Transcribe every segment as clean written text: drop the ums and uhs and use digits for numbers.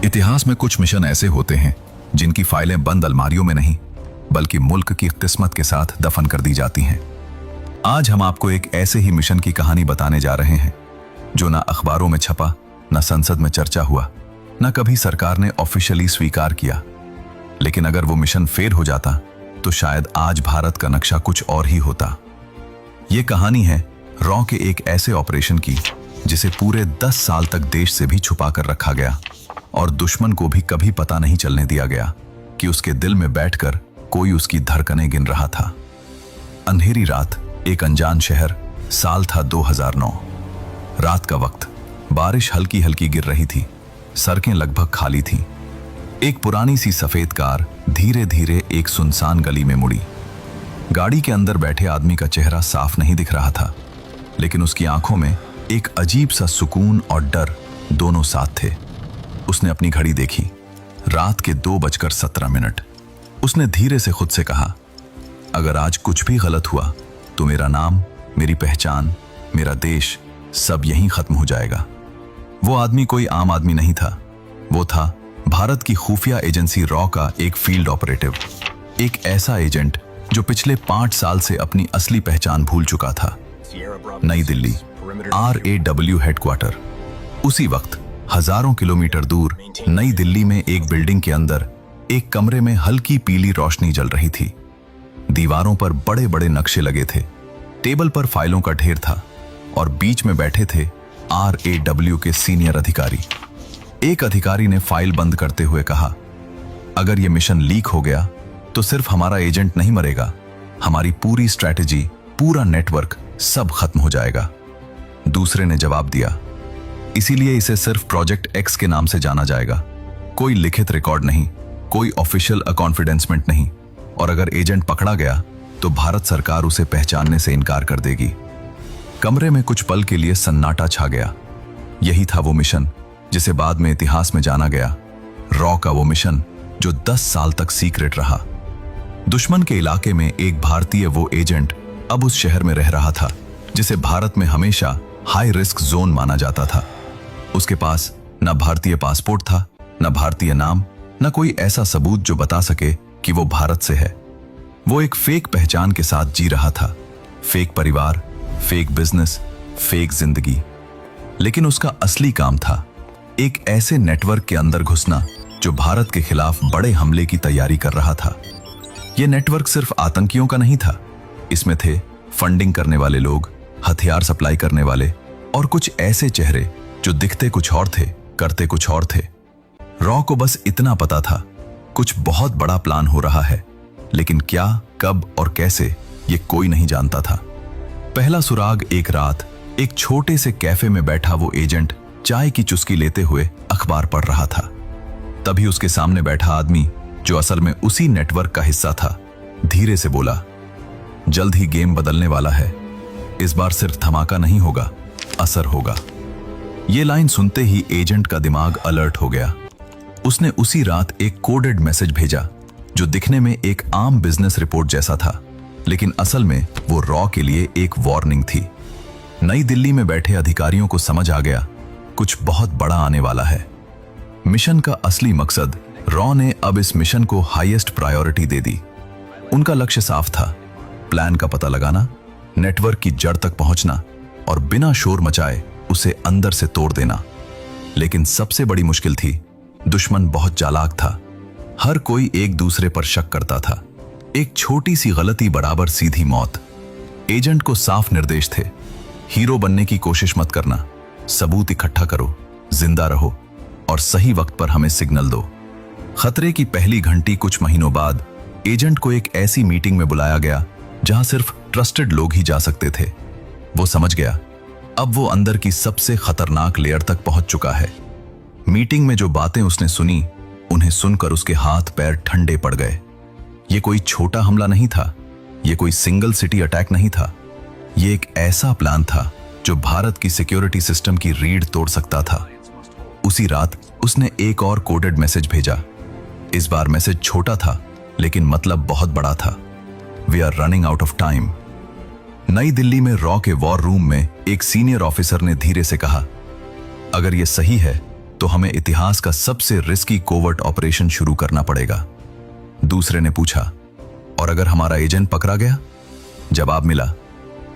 इतिहास में कुछ मिशन ऐसे होते हैं जिनकी फाइलें बंद अलमारियों में नहीं बल्कि मुल्क की किस्मत के साथ दफन कर दी जाती हैं। आज हम आपको एक ऐसे ही मिशन की कहानी बताने जा रहे हैं जो ना अखबारों में छपा, ना संसद में चर्चा हुआ, ना कभी सरकार ने ऑफिशियली स्वीकार किया। लेकिन अगर वो मिशन फेल हो जाता तो शायद आज भारत का नक्शा कुछ और ही होता। ये कहानी है रॉ के एक ऐसे ऑपरेशन की जिसे पूरे 10 साल तक देश से भी छुपा कर रखा गया और दुश्मन को भी कभी पता नहीं चलने दिया गया कि उसके दिल में बैठकर कोई उसकी धड़कनें गिन रहा था। अंधेरी रात, एक अनजान शहर, साल था 2009। रात का वक्त, बारिश हल्की हल्की गिर रही थी, सड़कें लगभग खाली थीं। एक पुरानी सी सफेद कार धीरे धीरे एक सुनसान गली में मुड़ी। गाड़ी के अंदर बैठे आदमी का चेहरा साफ नहीं दिख रहा था, लेकिन उसकी आंखों में एक अजीब सा सुकून और डर दोनों साथ थे। उसने अपनी घड़ी देखी, रात के 2:17। उसने धीरे से खुद से कहा, अगर आज कुछ भी गलत हुआ तो मेरा नाम, मेरी पहचान, मेरा देश सब यहीं खत्म हो जाएगा। वो आदमी कोई आम आदमी नहीं था, वो था भारत की खुफिया एजेंसी रॉ का एक फील्ड ऑपरेटिव, एक ऐसा एजेंट जो पिछले 5 साल से अपनी असली पहचान भूल चुका था। नई दिल्ली, RAW हेडक्वार्टर। उसी वक्त हजारों किलोमीटर दूर नई दिल्ली में एक बिल्डिंग के अंदर एक कमरे में हल्की पीली रोशनी जल रही थी। दीवारों पर बड़े बड़े नक्शे लगे थे, टेबल पर फाइलों का ढेर था और बीच में बैठे थे RAW के सीनियर अधिकारी। एक अधिकारी ने फाइल बंद करते हुए कहा, अगर यह मिशन लीक हो गया तो सिर्फ हमारा एजेंट नहीं मरेगा, हमारी पूरी स्ट्रैटेजी, पूरा नेटवर्क सब खत्म हो जाएगा। दूसरे ने जवाब दिया, इसीलिए इसे सिर्फ प्रोजेक्ट एक्स के नाम से जाना जाएगा। कोई लिखित रिकॉर्ड नहीं, कोई ऑफिशियल कॉन्फिडेंसमेंट नहीं, और अगर एजेंट पकड़ा गया तो भारत सरकार उसे पहचानने से इनकार कर देगी। कमरे में कुछ पल के लिए सन्नाटा छा गया। यही था वो मिशन जिसे बाद में इतिहास में जाना गया, रॉ का वो मिशन जो 10 साल तक सीक्रेट रहा। दुश्मन के इलाके में एक भारतीय वो एजेंट अब उस शहर में रह रहा था जिसे भारत में हमेशा हाई रिस्क जोन माना जाता था। उसके पास न भारतीय पासपोर्ट था, न भारतीय नाम, न कोई ऐसा सबूत जो बता सके कि वो भारत से है। वो एक फेक पहचान के साथ जी रहा था, फेक परिवार, फेक बिजनेस, फेक जिंदगी। लेकिन उसका असली काम था एक ऐसे नेटवर्क के अंदर घुसना जो भारत के खिलाफ बड़े हमले की तैयारी कर रहा था। यह नेटवर्क सिर्फ आतंकियों का नहीं था, इसमें थे फंडिंग करने वाले लोग, हथियार सप्लाई करने वाले और कुछ ऐसे चेहरे जो दिखते कुछ और थे, करते कुछ और थे। रॉ को बस इतना पता था, कुछ बहुत बड़ा प्लान हो रहा है, लेकिन क्या, कब और कैसे ये कोई नहीं जानता था। पहला सुराग, एक रात एक छोटे से कैफे में बैठा वो एजेंट चाय की चुस्की लेते हुए अखबार पढ़ रहा था। तभी उसके सामने बैठा आदमी जो असल में उसी नेटवर्क का हिस्सा था, धीरे से बोला, जल्द ही गेम बदलने वाला है, इस बार सिर्फ धमाका नहीं होगा, असर होगा। ये लाइन सुनते ही एजेंट का दिमाग अलर्ट हो गया। उसने उसी रात एक कोडेड मैसेज भेजा जो दिखने में एक आम बिजनेस रिपोर्ट जैसा था, लेकिन असल में वो रॉ के लिए एक वार्निंग थी। नई दिल्ली में बैठे अधिकारियों को समझ आ गया, कुछ बहुत बड़ा आने वाला है। मिशन का असली मकसद, रॉ ने अब इस मिशन को हाईएस्ट प्रायोरिटी दे दी। उनका लक्ष्य साफ था, प्लान का पता लगाना, नेटवर्क की जड़ तक पहुंचना और बिना शोर मचाए उसे अंदर से तोड़ देना। लेकिन सबसे बड़ी मुश्किल थी, दुश्मन बहुत चालाक था। हर कोई एक दूसरे पर शक करता था। एक छोटी सी गलती बराबर सीधी मौत। एजेंट को साफ निर्देश थे, हीरो बनने की कोशिश मत करना, सबूत इकट्ठा करो, जिंदा रहो और सही वक्त पर हमें सिग्नल दो। खतरे की पहली घंटी कुछ महीनों बाद एजेंट को एक ऐसी मीटिंग में बुलाया गया जहां सिर्फ ट्रस्टेड लोग ही जा सकते थे। वो समझ गया, अब वो अंदर की सबसे खतरनाक लेयर तक पहुंच चुका है। मीटिंग में जो बातें उसने सुनी, उन्हें सुनकर उसके हाथ पैर ठंडे पड़ गए। ये कोई छोटा हमला नहीं था, ये कोई सिंगल सिटी अटैक नहीं था, ये एक ऐसा प्लान था जो भारत की सिक्योरिटी सिस्टम की रीढ़ तोड़ सकता था। उसी रात उसने एक और कोडेड मैसेज भेजा। इस बार मैसेज छोटा था, लेकिन मतलब बहुत बड़ा था। We are running out of time. New Delhi में रॉ के वॉर रूम में एक सीनियर ऑफिसर ने धीरे से कहा, अगर यह सही है तो हमें इतिहास का सबसे रिस्की कोवर्ट ऑपरेशन शुरू करना पड़ेगा। दूसरे ने पूछा, और अगर हमारा एजेंट पकड़ा गया? जवाब मिला,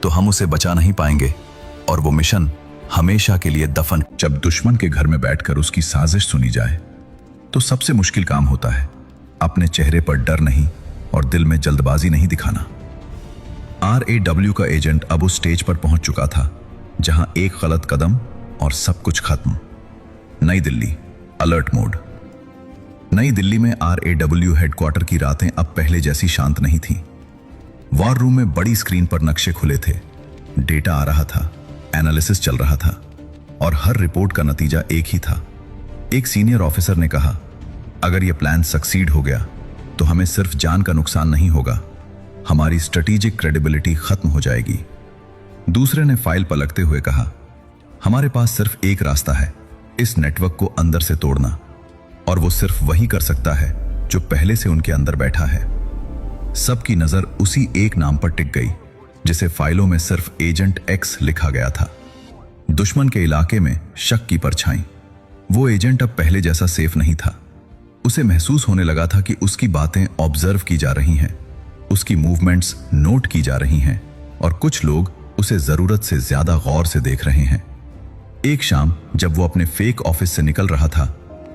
तो हम उसे बचा नहीं पाएंगे और वो मिशन हमेशा के लिए दफन। जब दुश्मन के घर में बैठकर उसकी साजिश सुनी जाए तो सबसे मुश्किल काम होता है अपने चेहरे पर डर नहीं और दिल में जल्दबाजी नहीं दिखाना। RAW का एजेंट अब उस स्टेज पर पहुंच चुका था जहां एक गलत कदम और सब कुछ खत्म। नई दिल्ली, अलर्ट मोड। नई दिल्ली में RAW हेडक्वार्टर की रातें अब पहले जैसी शांत नहीं थीं। वॉर रूम में बड़ी स्क्रीन पर नक्शे खुले थे, डेटा आ रहा था, एनालिसिस चल रहा था और हर रिपोर्ट का नतीजा एक ही था। एक सीनियर ऑफिसर ने कहा, अगर यह प्लान सक्सीड हो गया तो हमें सिर्फ जान का नुकसान नहीं होगा, हमारी स्ट्रेटेजिक क्रेडिबिलिटी खत्म हो जाएगी। दूसरे ने फाइल पलटते हुए कहा, हमारे पास सिर्फ एक रास्ता है, इस नेटवर्क को अंदर से तोड़ना, और वो सिर्फ वही कर सकता है जो पहले से उनके अंदर बैठा है। सबकी नजर उसी एक नाम पर टिक गई जिसे फाइलों में सिर्फ एजेंट X लिखा गया था। दुश्मन के इलाके में शक की परछाई। वो एजेंट अब पहले जैसा सेफ नहीं था। उसे महसूस होने लगा था कि उसकी बातें ऑब्जर्व की जा रही हैं, उसकी मूवमेंट्स नोट की जा रही हैं और कुछ लोग उसे जरूरत से ज्यादा गौर से देख रहे हैं। एक शाम जब वो अपने फेक ऑफिस से निकल रहा था,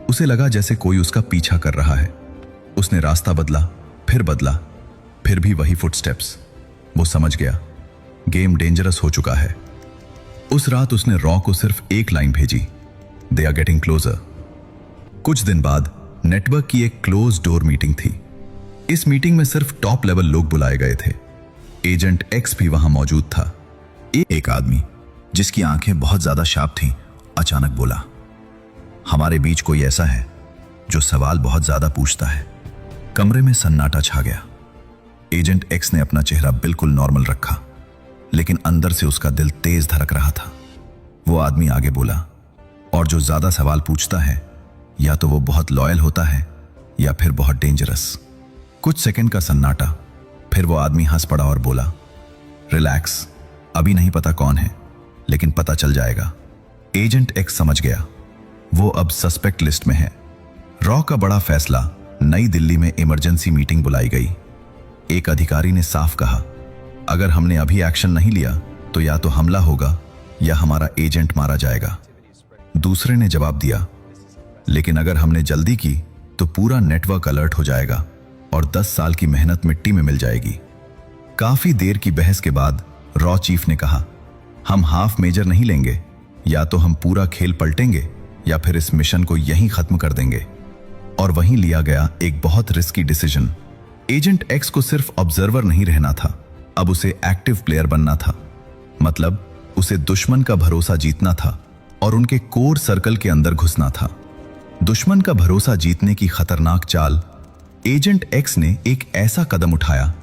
उसे लगा जैसे कोई उसका पीछा कर रहा है। उसने रास्ता बदला, फिर भी वही फुटस्टेप्स। वो समझ गया, गेम डेंजरस हो चुका है। उस रात उसने रॉ को सिर्फ एक लाइन भेजी, दे आर गेटिंग क्लोजर। कुछ दिन बाद नेटवर्क की एक क्लोज डोर मीटिंग थी। इस मीटिंग में सिर्फ टॉप लेवल लोग बुलाए गए थे। एजेंट X भी वहां मौजूद था। एक आदमी जिसकी आंखें बहुत ज्यादा शार्प थीं, अचानक बोला, हमारे बीच कोई ऐसा है जो सवाल बहुत ज्यादा पूछता है। कमरे में सन्नाटा छा गया। एजेंट X ने अपना चेहरा बिल्कुल नॉर्मल रखा, लेकिन अंदर से उसका दिल तेज धड़क रहा था। वो आदमी आगे बोला, और जो ज्यादा सवाल पूछता है या तो वो बहुत लॉयल होता है या फिर बहुत डेंजरस। कुछ सेकंड का सन्नाटा, फिर वो आदमी हंस पड़ा और बोला, रिलैक्स, अभी नहीं पता कौन है, लेकिन पता चल जाएगा। एजेंट X समझ गया, वो अब सस्पेक्ट लिस्ट में है। रॉ का बड़ा फैसला, नई दिल्ली में इमरजेंसी मीटिंग बुलाई गई। एक अधिकारी ने साफ कहा, अगर हमने अभी एक्शन नहीं लिया तो या तो हमला होगा या हमारा एजेंट मारा जाएगा। दूसरे ने जवाब दिया, लेकिन अगर हमने जल्दी की तो पूरा नेटवर्क अलर्ट हो जाएगा और 10 साल की मेहनत मिट्टी में मिल जाएगी। काफी देर की बहस के बाद रॉ चीफ ने कहा, हम हाफ मेजर नहीं लेंगे, या तो हम पूरा खेल पलटेंगे या फिर इस मिशन को यहीं खत्म कर देंगे। और वहीं लिया गया एक बहुत रिस्की डिसीजन। एजेंट X को सिर्फ ऑब्जर्वर नहीं रहना था, अब उसे एक्टिव प्लेयर बनना था। मतलब उसे दुश्मन का भरोसा जीतना था और उनके कोर सर्कल के अंदर घुसना था। दुश्मन का भरोसा जीतने की खतरनाक चाल, एजेंट X ने एक ऐसा कदम उठाया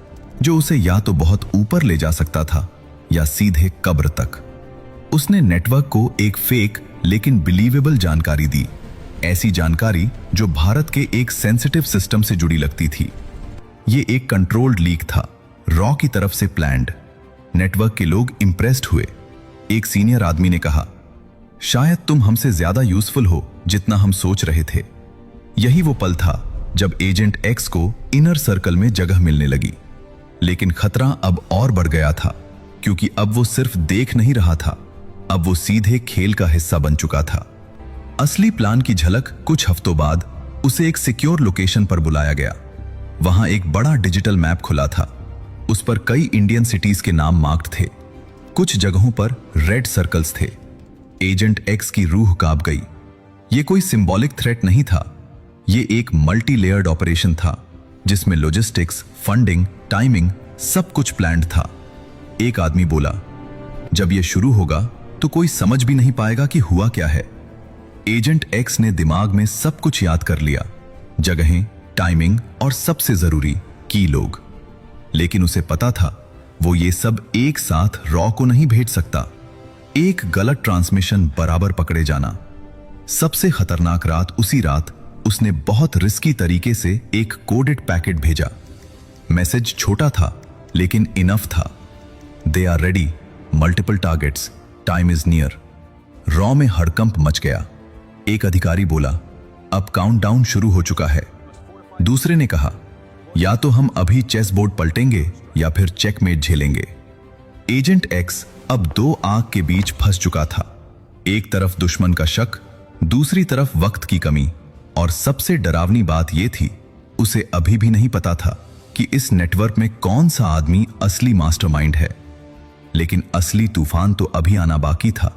जो उसे या तो बहुत ऊपर ले जा सकता था या सीधे कब्र तक। उसने नेटवर्क को एक फेक लेकिन बिलीवेबल जानकारी दी, ऐसी जानकारी जो भारत के एक सेंसिटिव सिस्टम से जुड़ी लगती थी। ये एक कंट्रोल्ड लीक था, रॉ की तरफ से प्लान्ड। नेटवर्क के लोग इंप्रेस्ड हुए। एक सीनियर आदमी ने कहा, शायद तुम हमसे ज्यादा यूजफुल हो जितना हम सोच रहे थे। यही वो पल था जब एजेंट X को इनर सर्कल में जगह मिलने लगी। लेकिन खतरा अब और बढ़ गया था, क्योंकि अब वो सिर्फ देख नहीं रहा था, अब वो सीधे खेल का हिस्सा बन चुका था। असली प्लान की झलक कुछ हफ्तों बाद उसे एक सिक्योर लोकेशन पर बुलाया गया। वहां एक बड़ा डिजिटल मैप खुला था। उस पर कई इंडियन सिटीज के नाम मार्क्ड थे। कुछ जगहों पर रेड सर्कल्स थे। एजेंट X की रूह कांप गई। ये कोई सिंबॉलिक थ्रेट नहीं था, ये एक मल्टी लेयर्ड ऑपरेशन था जिसमें लॉजिस्टिक्स, फंडिंग, टाइमिंग सब कुछ प्लान्ड था। एक आदमी बोला, जब यह शुरू होगा तो कोई समझ भी नहीं पाएगा कि हुआ क्या है। एजेंट X ने दिमाग में सब कुछ याद कर लिया, जगहें, टाइमिंग और सबसे जरूरी की लोग। लेकिन उसे पता था वो ये सब एक साथ रॉ को नहीं भेज सकता। एक गलत ट्रांसमिशन बराबर पकड़े जाना। सबसे खतरनाक रात उसी रात उसने बहुत रिस्की तरीके से एक कोडेड पैकेट भेजा। मैसेज छोटा था लेकिन इनफ था। They are ready, multiple targets, time is near. रॉ में हड़कंप मच गया। एक अधिकारी बोला, अब काउंटडाउन शुरू हो चुका है। दूसरे ने कहा, या तो हम अभी चेस बोर्ड पलटेंगे या फिर चेकमेट झेलेंगे। एजेंट एक्स अब दो आग के बीच फंस चुका था। एक तरफ दुश्मन का शक, दूसरी तरफ वक्त की कमी, और सबसे डरावनी बात यह थी, उसे अभी भी नहीं पता था कि इस नेटवर्क में कौन सा आदमी असली मास्टरमाइंड है। लेकिन असली तूफान तो अभी आना बाकी था,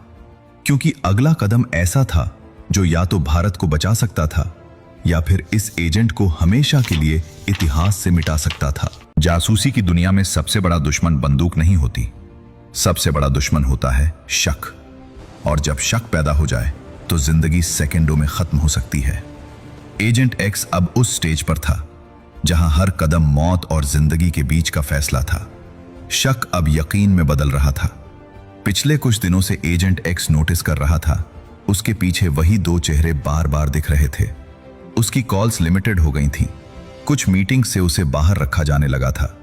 क्योंकि अगला कदम ऐसा था जो या तो भारत को बचा सकता था या फिर इस एजेंट को हमेशा के लिए इतिहास से मिटा सकता था। जासूसी की दुनिया में सबसे बड़ा दुश्मन बंदूक नहीं होती, सबसे बड़ा दुश्मन होता है शक। और जब शक पैदा हो जाए तो जिंदगी सेकंडों में खत्म हो सकती है। एजेंट एक्स अब उस स्टेज पर था जहां हर कदम मौत और जिंदगी के बीच का फैसला था। शक अब यकीन में बदल रहा था। पिछले कुछ दिनों से एजेंट एक्स नोटिस कर रहा था, उसके पीछे वही दो चेहरे बार बार दिख रहे थे। उसकी कॉल्स लिमिटेड हो गई थीं। कुछ मीटिंग से उसे बाहर रखा जाने लगा था।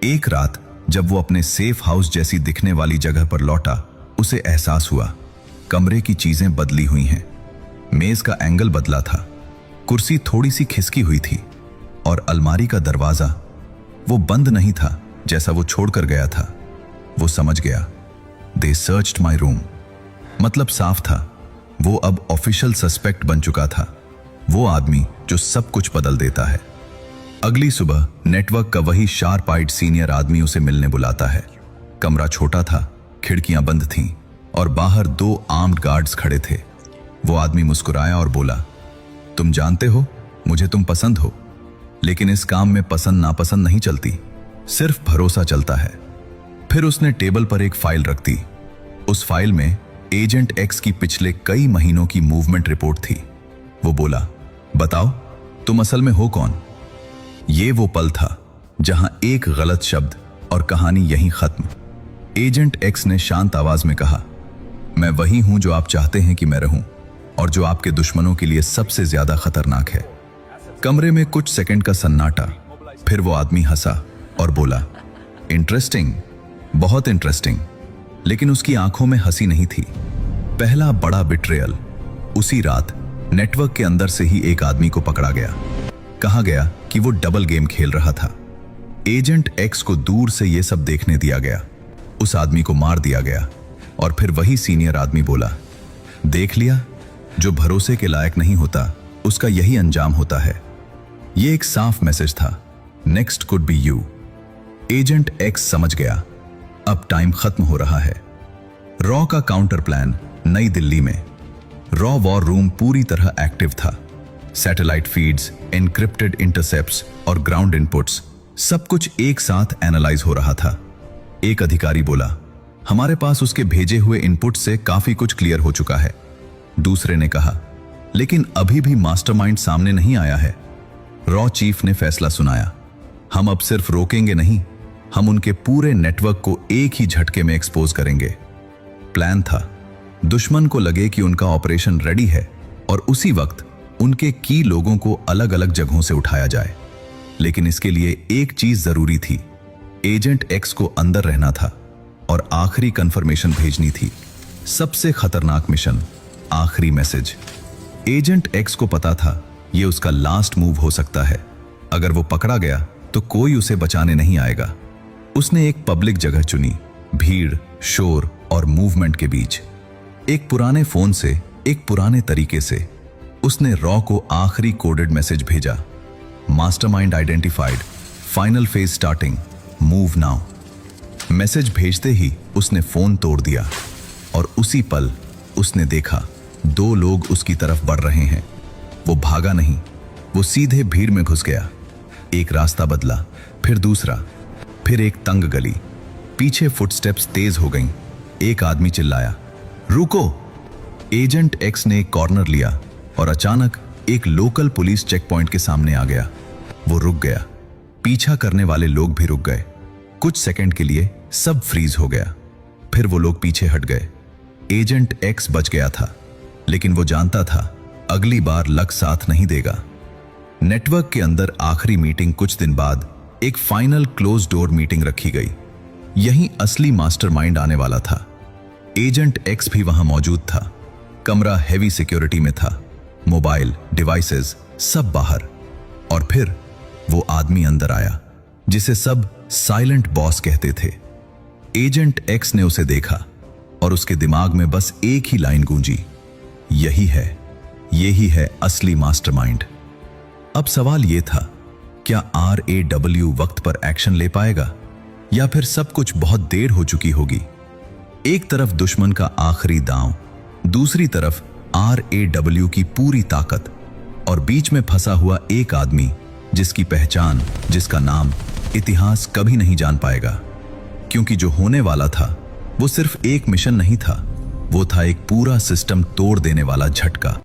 एक रात जब वो अपने सेफ हाउस जैसी दिखने वाली जगह पर लौटा, उसे एहसास हुआ कमरे की चीजें बदली हुई हैं। मेज का एंगल बदला था, कुर्सी थोड़ी सी खिसकी हुई थी, और अलमारी का दरवाजा वो बंद नहीं था जैसा वो छोड़कर गया था। वो समझ गया, दे सर्च्ड माई रूम। मतलब साफ था, वो अब ऑफिशियल सस्पेक्ट बन चुका था, वो आदमी जो सब कुछ बदल देता है। अगली सुबह नेटवर्क का वही शार्प आइड सीनियर आदमी उसे मिलने बुलाता है। कमरा छोटा था, खिड़कियां बंद थीं और बाहर दो आर्म्ड गार्ड्स खड़े थे। वो आदमी मुस्कुराया और बोला, तुम जानते हो मुझे तुम पसंद हो, लेकिन इस काम में पसंद नापसंद नहीं चलती, सिर्फ भरोसा चलता है। फिर उसने टेबल पर एक फाइल रख दी। उस फाइल में एजेंट एक्स की पिछले कई महीनों की मूवमेंट रिपोर्ट थी। वो बोला, बताओ तुम असल में हो कौन। ये वो पल था जहां एक गलत शब्द और कहानी यहीं खत्म। एजेंट एक्स ने शांत आवाज में कहा, मैं वही हूं जो आप चाहते हैं कि मैं रहूं, और जो आपके दुश्मनों के लिए सबसे ज्यादा खतरनाक है। कमरे में कुछ सेकंड का सन्नाटा, फिर वो आदमी हंसा और बोला, इंटरेस्टिंग, बहुत इंटरेस्टिंग। लेकिन उसकी आंखों में हंसी नहीं थी। पहला बड़ा बिट्रेयल। उसी रात नेटवर्क के अंदर से ही एक आदमी को पकड़ा गया। कहा गया कि वो डबल गेम खेल रहा था। एजेंट एक्स को दूर से ये सब देखने दिया गया। उस आदमी को मार दिया गया, और फिर वही सीनियर आदमी बोला, देख लिया, जो भरोसे के लायक नहीं होता उसका यही अंजाम होता है। ये एक साफ मैसेज था, next could be you. Agent x समझ गया, अब टाइम खत्म हो रहा है। रॉ का काउंटर प्लान नई दिल्ली में। रॉ वॉर रूम पूरी तरह एक्टिव था। सैटेलाइट फीड्स, एनक्रिप्टेड इंटरसेप्ट्स और ग्राउंड इनपुट्स, सब कुछ एक साथ एनालाइज हो रहा था। एक अधिकारी बोला, हमारे पास उसके भेजे हुए इनपुट से काफी कुछ क्लियर हो चुका है। दूसरे ने कहा, लेकिन अभी भी मास्टरमाइंड सामने नहीं आया है। रॉ चीफ ने फैसला सुनाया, हम अब सिर्फ रोकेंगे नहीं, हम उनके पूरे नेटवर्क को एक ही झटके में एक्सपोज करेंगे। प्लान था, दुश्मन को लगे कि उनका ऑपरेशन रेडी है और उसी वक्त उनके की लोगों को अलग अलग जगहों से उठाया जाए। लेकिन इसके लिए एक चीज जरूरी थी, एजेंट एक्स को अंदर रहना था और आखिरी कंफर्मेशन भेजनी थी। सबसे खतरनाक मिशन, आखिरी मैसेज। एजेंट एक्स को पता था यह उसका लास्ट मूव हो सकता है। अगर वो पकड़ा गया तो कोई उसे बचाने नहीं आएगा। उसने एक पब्लिक जगह चुनी, भीड़, शोर और मूवमेंट के बीच। एक पुराने फोन से, एक पुराने तरीके से उसने रॉ को आखिरी कोडेड मैसेज भेजा, mastermind identified, final phase starting, move now. Message भेजते ही उसने फोन तोड़ दिया और उसी पल उसने देखा दो लोग उसकी तरफ बढ़ रहे हैं। वो भागा नहीं, वो सीधे भीड़ में घुस गया। एक रास्ता बदला, फिर दूसरा, फिर एक तंग गली। पीछे फुटस्टेप्स तेज हो गईं। एक आदमी चिल्लाया, रुको। एजेंट एक्स ने एक कॉर्नर लिया और अचानक एक लोकल पुलिस चेक पॉइंट के सामने आ गया। वो रुक गया, पीछा करने वाले लोग भी रुक गए। कुछ सेकंड के लिए सब फ्रीज हो गया, फिर वो लोग पीछे हट गए। एजेंट एक्स बच गया था, लेकिन वो जानता था अगली बार लक साथ नहीं देगा। नेटवर्क के अंदर आखिरी मीटिंग कुछ दिन बाद एक फाइनल क्लोज डोर मीटिंग रखी गई। यहीं असली मास्टरमाइंड आने वाला था। एजेंट एक्स भी वहां मौजूद था। कमरा हैवी सिक्योरिटी में था, मोबाइल डिवाइसेस सब बाहर। और फिर वो आदमी अंदर आया जिसे सब साइलेंट बॉस कहते थे। एजेंट एक्स ने उसे देखा और उसके दिमाग में बस एक ही लाइन गूंजी, यही है असली मास्टरमाइंड। अब सवाल यह था, क्या RAW वक्त पर एक्शन ले पाएगा या फिर सब कुछ बहुत देर हो चुकी होगी। एक तरफ दुश्मन का आखिरी दांव, दूसरी तरफ RAW की पूरी ताकत, और बीच में फंसा हुआ एक आदमी जिसकी पहचान, जिसका नाम इतिहास कभी नहीं जान पाएगा। क्योंकि जो होने वाला था वो सिर्फ एक मिशन नहीं था, वो था एक पूरा सिस्टम तोड़ देने वाला झटका।